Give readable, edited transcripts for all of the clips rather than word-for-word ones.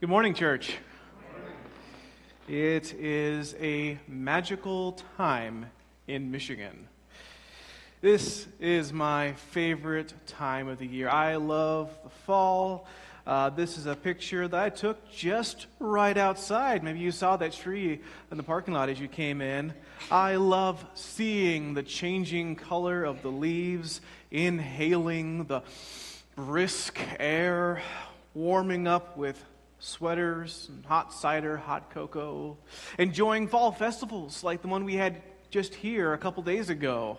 Good morning, church. It is a magical time in Michigan. This is my favorite time of the year. I love the fall. This is a picture that I took just right outside. Maybe you saw that tree in the parking lot as you came in. I love seeing the changing color of the leaves, inhaling the brisk air, warming up with sweaters and hot cider, hot cocoa, enjoying fall festivals like the one we had just here a couple days ago,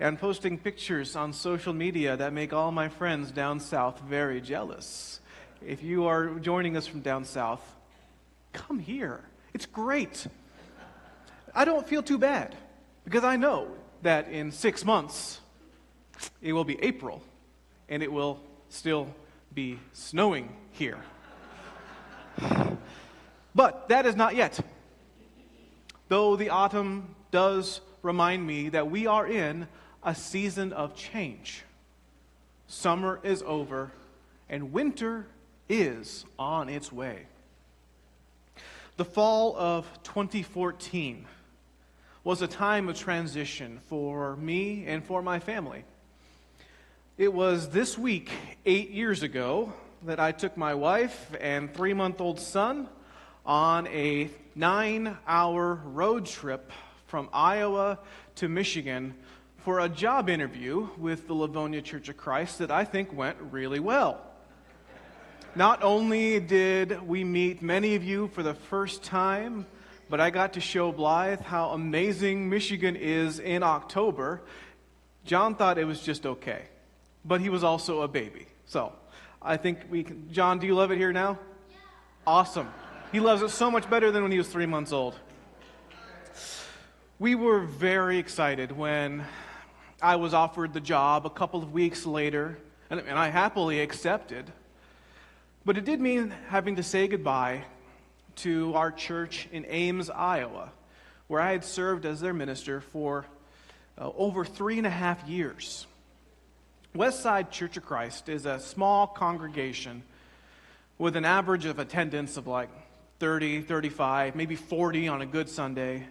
and posting pictures on social media that make all my friends down south very jealous. If you are joining us from down south, come here. It's great. I don't feel too bad because I know that in 6 months it will be April and it will still be snowing here. But that is not yet. Though the autumn does remind me that we are in a season of change. Summer is over and winter is on its way. The fall of 2014 was a time of transition for me and for my family. It was this week, 8 years ago, that I took my wife and 3-month-old son on a 9-hour road trip from Iowa to Michigan for a job interview with the Livonia Church of Christ that I think went really well. Not only did we meet many of you for the first time, but I got to show Blythe how amazing Michigan is in October. John thought it was just okay, but he was also a baby. So I think we can. John, do you love it here now? Yeah. Awesome. He loves it so much better than when he was 3 months old. We were very excited when I was offered the job a couple of weeks later, and I happily accepted. But it did mean having to say goodbye to our church in Ames, Iowa, where I had served as their minister for over 3.5 years. Westside Church of Christ is a small congregation with an average of attendance of like 30, 35, maybe 40 on a good Sunday.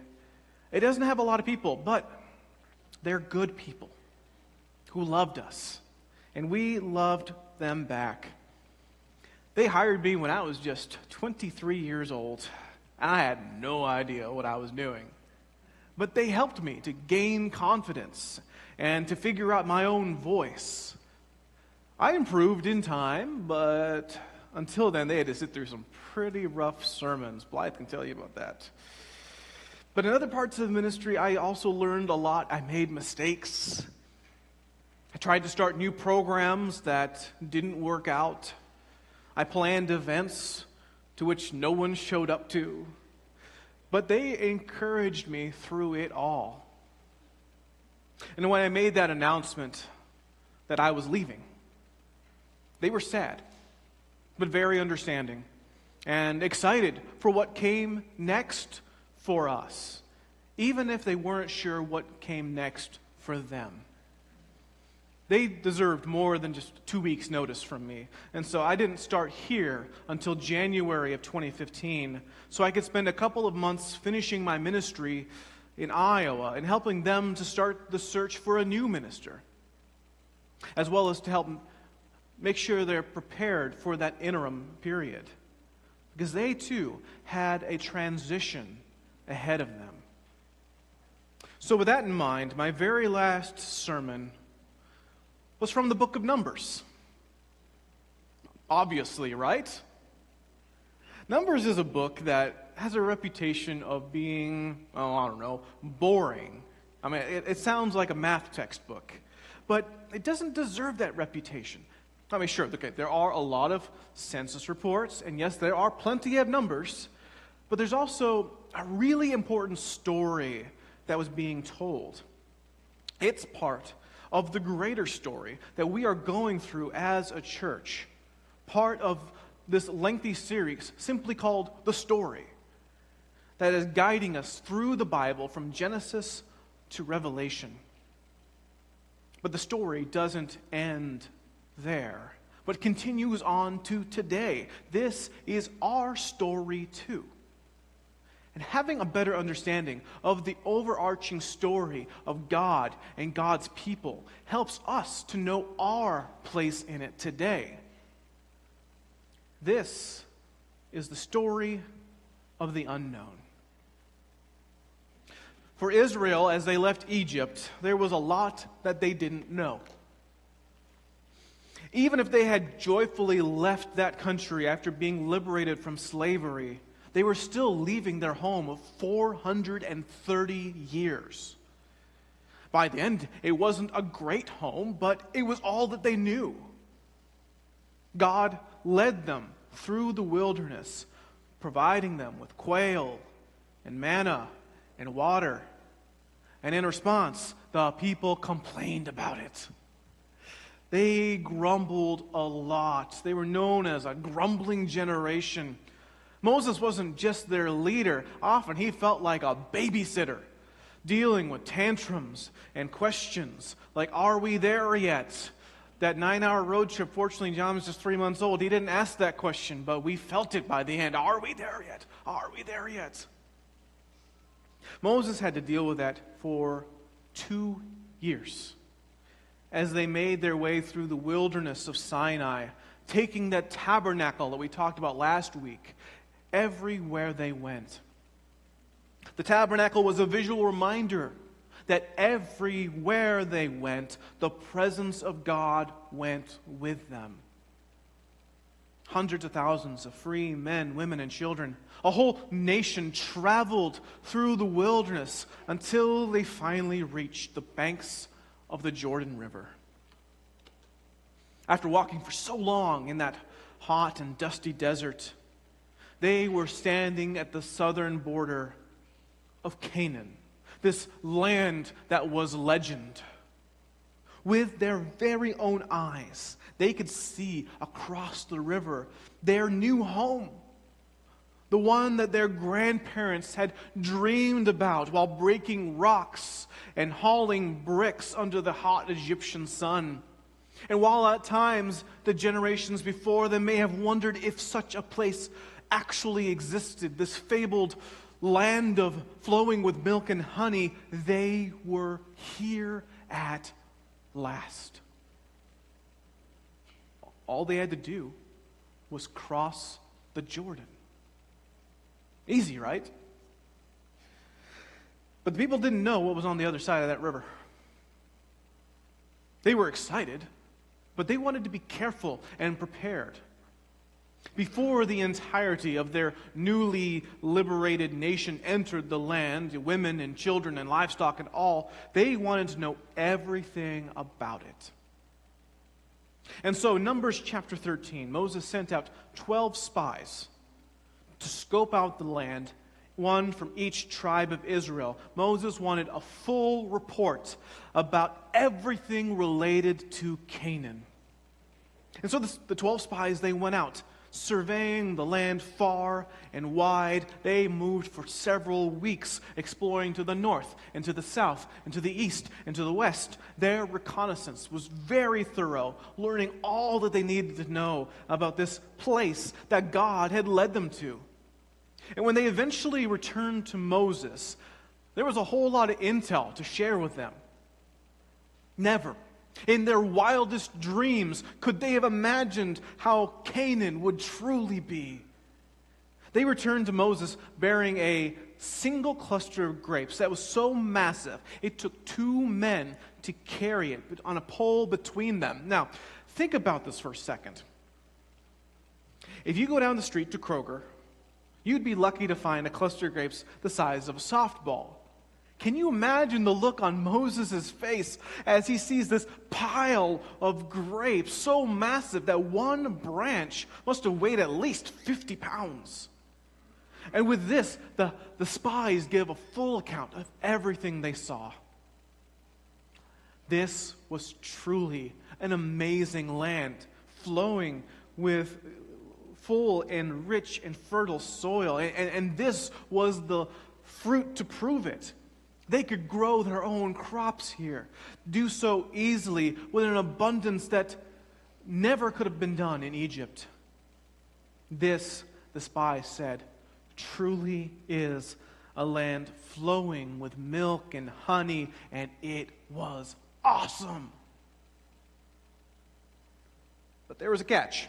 It doesn't have a lot of people, but they're good people who loved us, and we loved them back. They hired me when I was just 23 years old, and I had no idea what I was doing. But they helped me to gain confidence and to figure out my own voice. I improved in time, but until then, they had to sit through some pretty rough sermons. Blythe can tell you about that. But in other parts of the ministry, I also learned a lot. I made mistakes. I tried to start new programs that didn't work out. I planned events to which no one showed up to. But they encouraged me through it all. And when I made that announcement that I was leaving, they were sad, but very understanding and excited for what came next for us, even if they weren't sure what came next for them. They deserved more than just 2 weeks' notice from me. And so I didn't start here until January of 2015, so I could spend a couple of months finishing my ministry in Iowa and helping them to start the search for a new minister, as well as to help make sure they're prepared for that interim period, because they too had a transition ahead of them. So with that in mind, my very last sermon was from the book of Numbers. Obviously, right? Numbers is a book that has a reputation of being, boring. I mean, it sounds like a math textbook, but it doesn't deserve that reputation. I mean, sure, okay, there are a lot of census reports, and yes, there are plenty of numbers, but there's also a really important story that was being told. It's part of the greater story that we are going through as a church, part of this lengthy series simply called The Story, that is guiding us through the Bible from Genesis to Revelation. But the story doesn't end there. but continues on to today. This is our story too. And having a better understanding of the overarching story of God and God's people helps us to know our place in it today. This is the story of the unknown. For Israel, as they left Egypt, there was a lot that they didn't know. Even if they had joyfully left that country after being liberated from slavery, they were still leaving their home of 430 years. By the end, it wasn't a great home, but it was all that they knew. God led them through the wilderness, providing them with quail and manna and water. And in response, the people complained about it. They grumbled a lot. They were known as a grumbling generation. Moses wasn't just their leader. Often he felt like a babysitter, dealing with tantrums and questions like, are we there yet? That 9-hour road trip, fortunately, John was just 3 months old. He didn't ask that question, but we felt it by the end. Are we there yet? Are we there yet? Moses had to deal with that for 2 years as they made their way through the wilderness of Sinai, taking that tabernacle that we talked about last week everywhere they went. The tabernacle was a visual reminder that everywhere they went, the presence of God went with them. Hundreds of thousands of free men, women, and children, a whole nation traveled through the wilderness until they finally reached the banks of the Jordan River. After walking for so long in that hot and dusty desert, they were standing at the southern border of Canaan, this land that was legend. With their very own eyes, they could see across the river their new home, the one that their grandparents had dreamed about while breaking rocks and hauling bricks under the hot Egyptian sun. And while at times the generations before them may have wondered if such a place actually existed, this fabled land of flowing with milk and honey, they were here at last. All they had to do was cross the Jordan. Easy, right? But the people didn't know what was on the other side of that river. They were excited, but they wanted to be careful and prepared. Before the entirety of their newly liberated nation entered the land, women and children and livestock and all, they wanted to know everything about it. And so, Numbers chapter 13, Moses sent out 12 spies to scope out the land, one from each tribe of Israel. Moses wanted a full report about everything related to Canaan. And so the 12 spies, they went out, surveying the land far and wide. They moved for several weeks, exploring to the north and to the south and to the east and to the west. Their reconnaissance was very thorough, learning all that they needed to know about this place that God had led them to. And when they eventually returned to Moses, there was a whole lot of intel to share with them. Never, in their wildest dreams, could they have imagined how Canaan would truly be. They returned to Moses bearing a single cluster of grapes that was so massive, it took 2 men to carry it on a pole between them. Now, think about this for a second. If you go down the street to Kroger, you'd be lucky to find a cluster of grapes the size of a softball. Can you imagine the look on Moses' face as he sees this pile of grapes so massive that one branch must have weighed at least 50 pounds? And with this, the spies give a full account of everything they saw. This was truly an amazing land, flowing with full and rich and fertile soil. And this was the fruit to prove it. They could grow their own crops here, do so easily with an abundance that never could have been done in Egypt. This, the spies said, truly is a land flowing with milk and honey, and it was awesome. But there was a catch.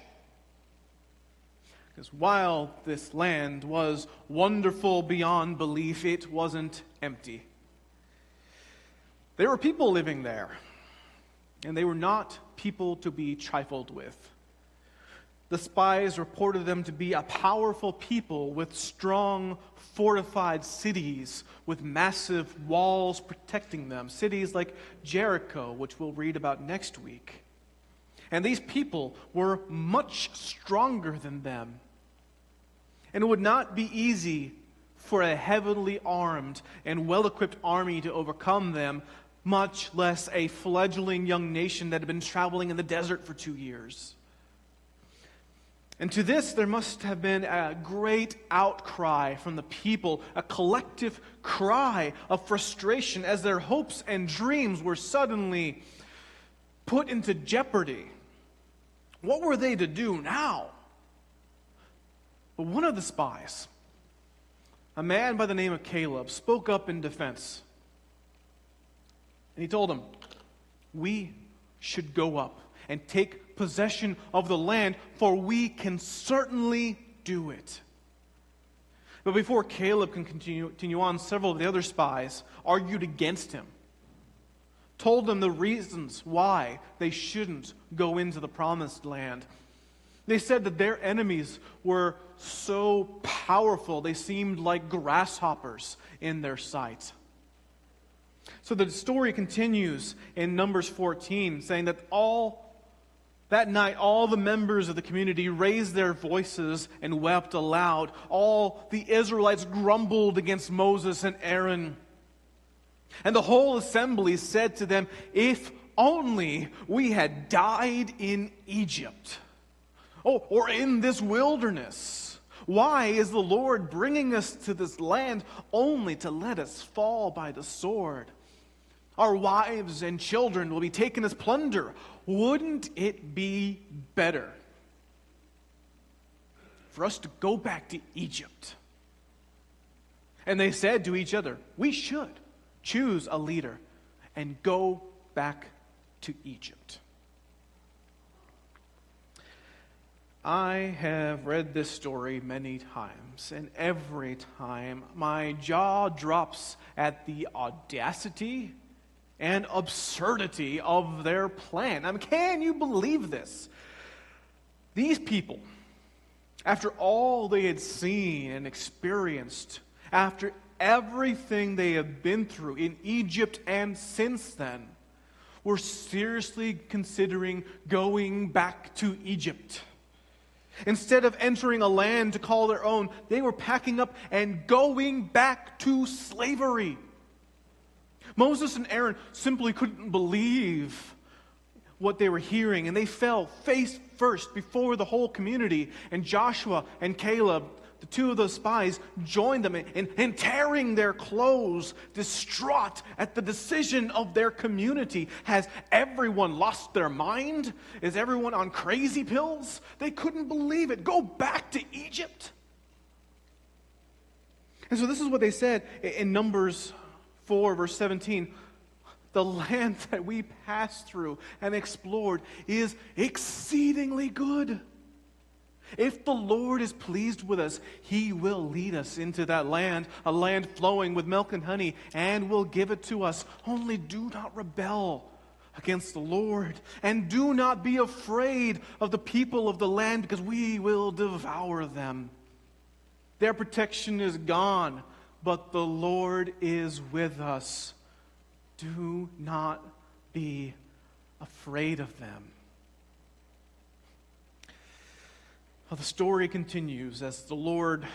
Because while this land was wonderful beyond belief, it wasn't empty. There were people living there, and they were not people to be trifled with. The spies reported them to be a powerful people with strong, fortified cities with massive walls protecting them. Cities like Jericho, which we'll read about next week. And these people were much stronger than them. And it would not be easy for a heavily armed and well-equipped army to overcome them, much less a fledgling young nation that had been traveling in the desert for 2 years. And to this, there must have been a great outcry from the people, a collective cry of frustration as their hopes and dreams were suddenly put into jeopardy. What were they to do now? But one of the spies, a man by the name of Caleb, spoke up in defense. And he told them, "We should go up and take possession of the land, for we can certainly do it." But before Caleb can continue on, several of the other spies argued against him, told them the reasons why they shouldn't go into the promised land. They said that their enemies were so powerful, they seemed like grasshoppers in their sight. So the story continues in Numbers 14, saying that that night, all the members of the community raised their voices and wept aloud. All the Israelites grumbled against Moses and Aaron. And the whole assembly said to them, "If only we had died in Egypt, or in this wilderness. Why is the Lord bringing us to this land only to let us fall by the sword? Our wives and children will be taken as plunder. Wouldn't it be better for us to go back to Egypt?" And they said to each other, "We should choose a leader and go back to Egypt." I have read this story many times, and every time my jaw drops at the audacity and absurdity of their plan. I mean, can you believe this? These people, after all they had seen and experienced, after everything they had been through in Egypt and since then, were seriously considering going back to Egypt. Instead of entering a land to call their own, they were packing up and going back to slavery. Moses and Aaron simply couldn't believe what they were hearing, and they fell face first before the whole community. And Joshua and Caleb, the two of those spies, joined them in tearing their clothes, distraught at the decision of their community. Has everyone lost their mind? Is everyone on crazy pills? They couldn't believe it. Go back to Egypt? And so this is what they said in Numbers 4, verse 17. "The land that we passed through and explored is exceedingly good. If the Lord is pleased with us, He will lead us into that land, a land flowing with milk and honey, and will give it to us. Only do not rebel against the Lord, and do not be afraid of the people of the land, because we will devour them. Their protection is gone, but the Lord is with us. Do not be afraid of them." Well, the story continues as the Lord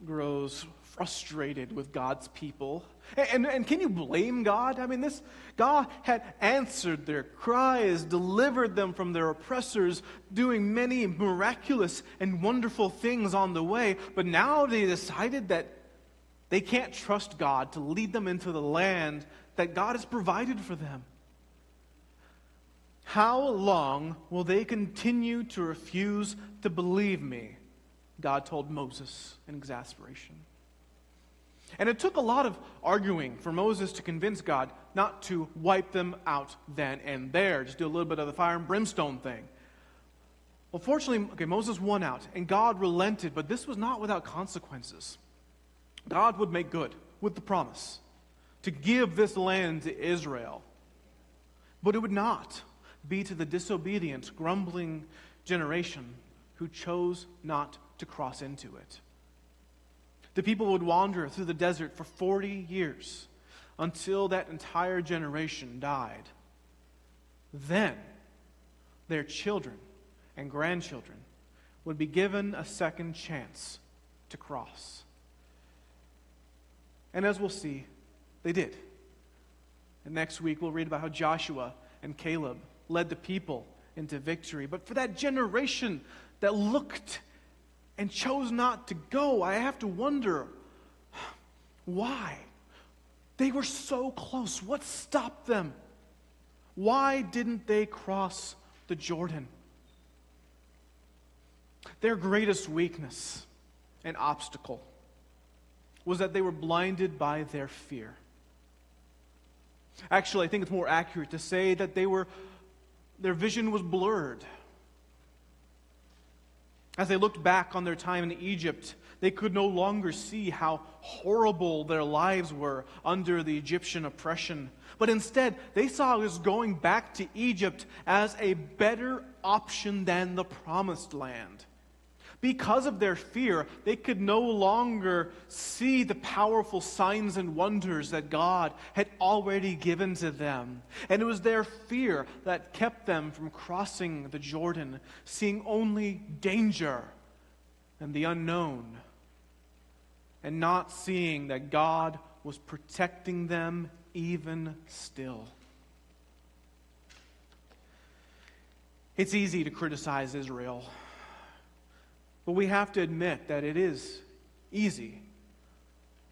grows frustrated with God's people. And can you blame God? I mean, God had answered their cries, delivered them from their oppressors, doing many miraculous and wonderful things on the way. But now they decided that they can't trust God to lead them into the land that God has provided for them. How long will they continue to refuse to believe me? God told Moses in exasperation. And it took a lot of arguing for Moses to convince God not to wipe them out then and there, just do a little bit of the fire and brimstone thing. Well, fortunately, Moses won out, and God relented, but this was not without consequences. God would make good with the promise to give this land to Israel, but it would not be to the disobedient, grumbling generation who chose not to cross into it. The people would wander through the desert for 40 years until that entire generation died. Then their children and grandchildren would be given a second chance to cross. And as we'll see, they did. And next week we'll read about how Joshua and Caleb led the people into victory. But for that generation that looked and chose not to go, I have to wonder why. They were so close. What stopped them? Why didn't they cross the Jordan? Their greatest weakness and obstacle was that they were blinded by their fear. Actually, I think it's more accurate to say that their vision was blurred. As they looked back on their time in Egypt, they could no longer see how horrible their lives were under the Egyptian oppression. But instead, they saw us going back to Egypt as a better option than the Promised Land. Because of their fear, they could no longer see the powerful signs and wonders that God had already given to them. And it was their fear that kept them from crossing the Jordan, seeing only danger and the unknown, and not seeing that God was protecting them even still. It's easy to criticize Israel. But we have to admit that it is easy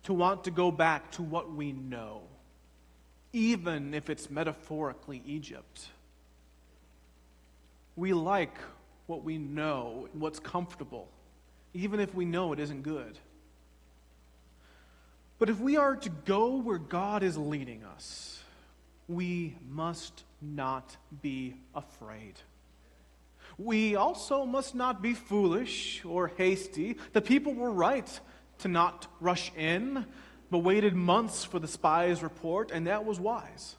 to want to go back to what we know, even if it's metaphorically Egypt. We like what we know, what's comfortable, even if we know it isn't good. But if we are to go where God is leading us, we must not be afraid. We also must not be foolish or hasty. The people were right to not rush in, but waited months for the spies' report, and that was wise.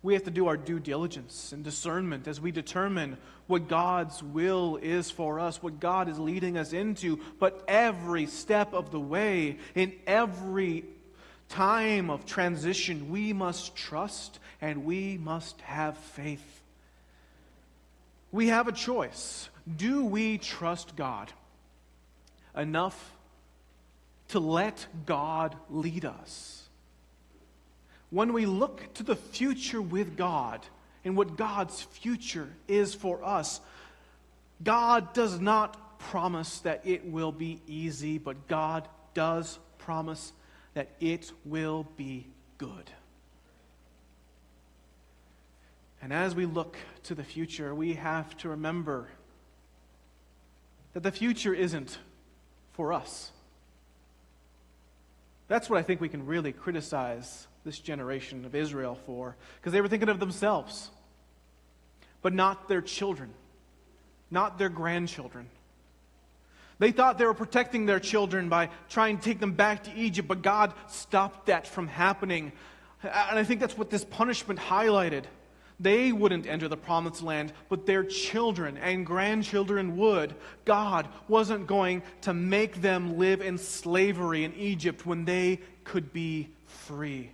We have to do our due diligence and discernment as we determine what God's will is for us, what God is leading us into. But every step of the way, in every time of transition, we must trust and we must have faith. We have a choice. Do we trust God enough to let God lead us? When we look to the future with God and what God's future is for us, God does not promise that it will be easy, but God does promise that it will be good. And as we look to the future, we have to remember that the future isn't for us. That's what I think we can really criticize this generation of Israel for, because they were thinking of themselves, but not their children, not their grandchildren. They thought they were protecting their children by trying to take them back to Egypt, but God stopped that from happening. And I think that's what this punishment highlighted. They wouldn't enter the promised land, but their children and grandchildren would. God wasn't going to make them live in slavery in Egypt when they could be free.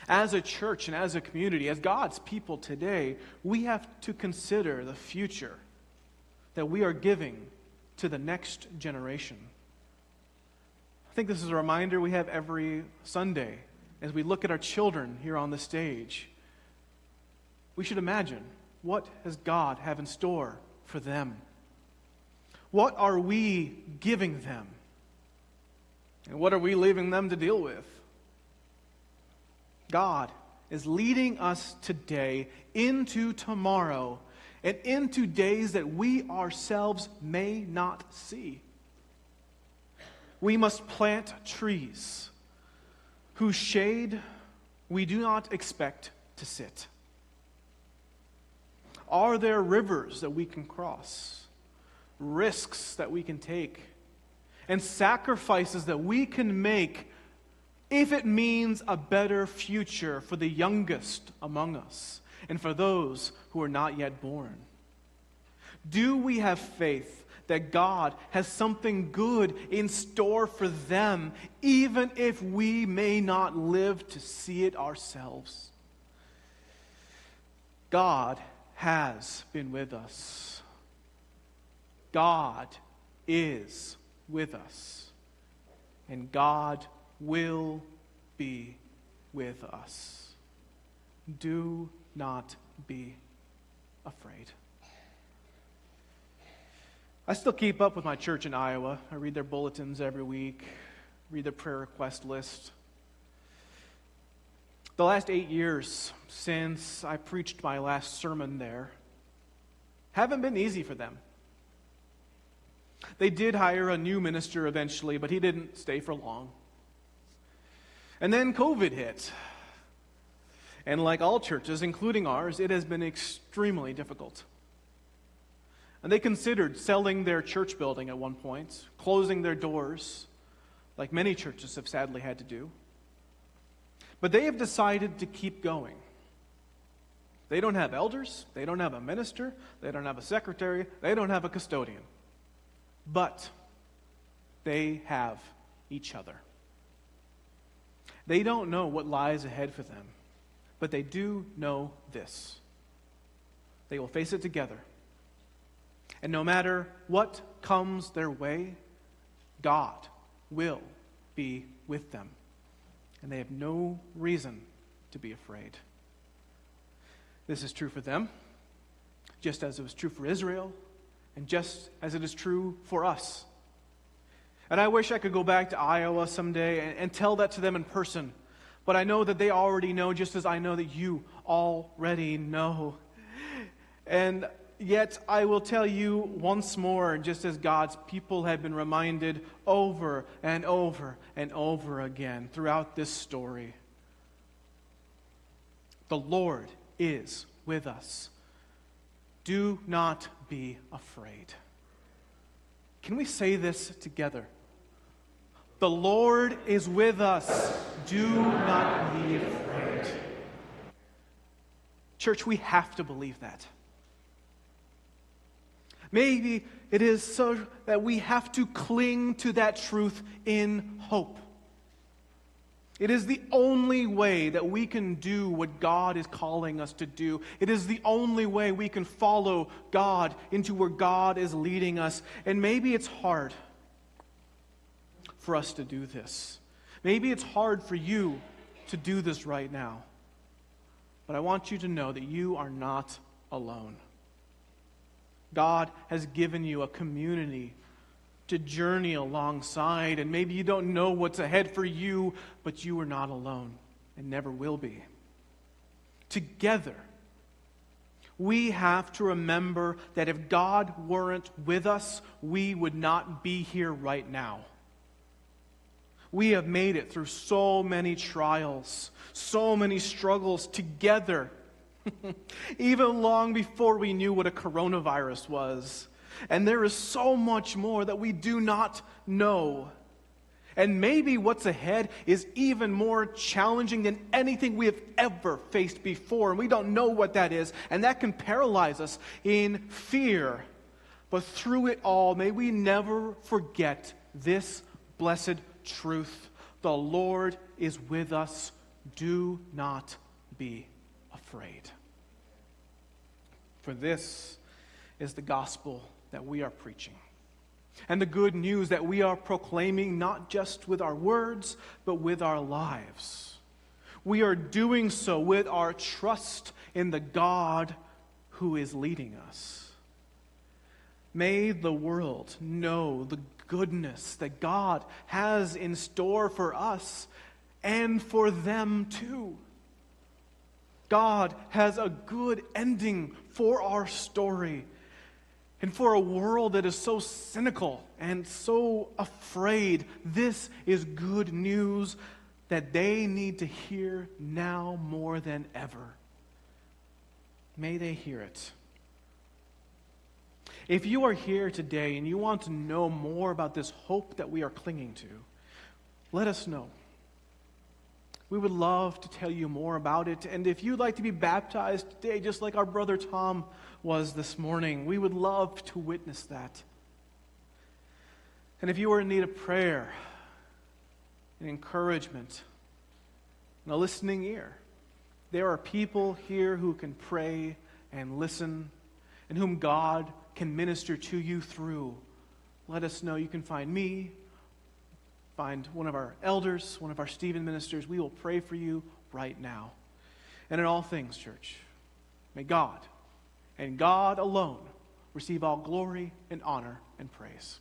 As a church and as a community, as God's people today, we have to consider the future that we are giving to the next generation. I think this is a reminder we have every Sunday. As we look at our children here on the stage, we should imagine, what does God have in store for them? What are we giving them? And what are we leaving them to deal with? God is leading us today into tomorrow and into days that we ourselves may not see. We must plant trees whose shade we do not expect to sit. Are there rivers that we can cross, risks that we can take, and sacrifices that we can make if it means a better future for the youngest among us and for those who are not yet born? Do we have faith that God has something good in store for them, even if we may not live to see it ourselves? God has been with us. God is with us. And God will be with us. Do not be afraid. I still keep up with my church in Iowa. I read their bulletins every week, read their prayer request list. The last 8 years since I preached my last sermon there haven't been easy for them. They did hire a new minister eventually, but he didn't stay for long. And then COVID hit. And like all churches, including ours, it has been extremely difficult. And they considered selling their church building at one point, closing their doors, like many churches have sadly had to do. But they have decided to keep going. They don't have elders, they don't have a minister, they don't have a secretary, they don't have a custodian. But they have each other. They don't know what lies ahead for them, but they do know this. They will face it together. And no matter what comes their way, God will be with them. And they have no reason to be afraid. This is true for them, just as it was true for Israel, and just as it is true for us. And I wish I could go back to Iowa someday and tell that to them in person. But I know that they already know, just as I know that you already know. And yet I will tell you once more, just as God's people have been reminded over and over and over again throughout this story. The Lord is with us. Do not be afraid. Can we say this together? The Lord is with us. Do not be afraid. Church, we have to believe that. Maybe it is so that we have to cling to that truth in hope. It is the only way that we can do what God is calling us to do. It is the only way we can follow God into where God is leading us. And maybe it's hard for us to do this. Maybe it's hard for you to do this right now. But I want you to know that you are not alone. God has given you a community to journey alongside, and maybe you don't know what's ahead for you, but you are not alone and never will be. Together, we have to remember that if God weren't with us, we would not be here right now. We have made it through so many trials, so many struggles together, even long before we knew what a coronavirus was. And there is so much more that we do not know. And maybe what's ahead is even more challenging than anything we have ever faced before. And we don't know what that is. And that can paralyze us in fear. But through it all, may we never forget this blessed truth. The Lord is with us. Do not be afraid. For this is the gospel that we are preaching, and the good news that we are proclaiming, not just with our words, but with our lives. We are doing so with our trust in the God who is leading us. May the world know the goodness that God has in store for us and for them too. God has a good ending for our story. And for a world that is so cynical and so afraid, this is good news that they need to hear now more than ever. May they hear it. If you are here today and you want to know more about this hope that we are clinging to, let us know. We would love to tell you more about it. And if you'd like to be baptized today, just like our brother Tom was this morning, we would love to witness that. And if you are in need of prayer and encouragement and a listening ear, there are people here who can pray and listen and whom God can minister to you through. Let us know. You can find me, find one of our elders, one of our Stephen ministers. We will pray for you right now. And in all things, church, may God and God alone receive all glory and honor and praise.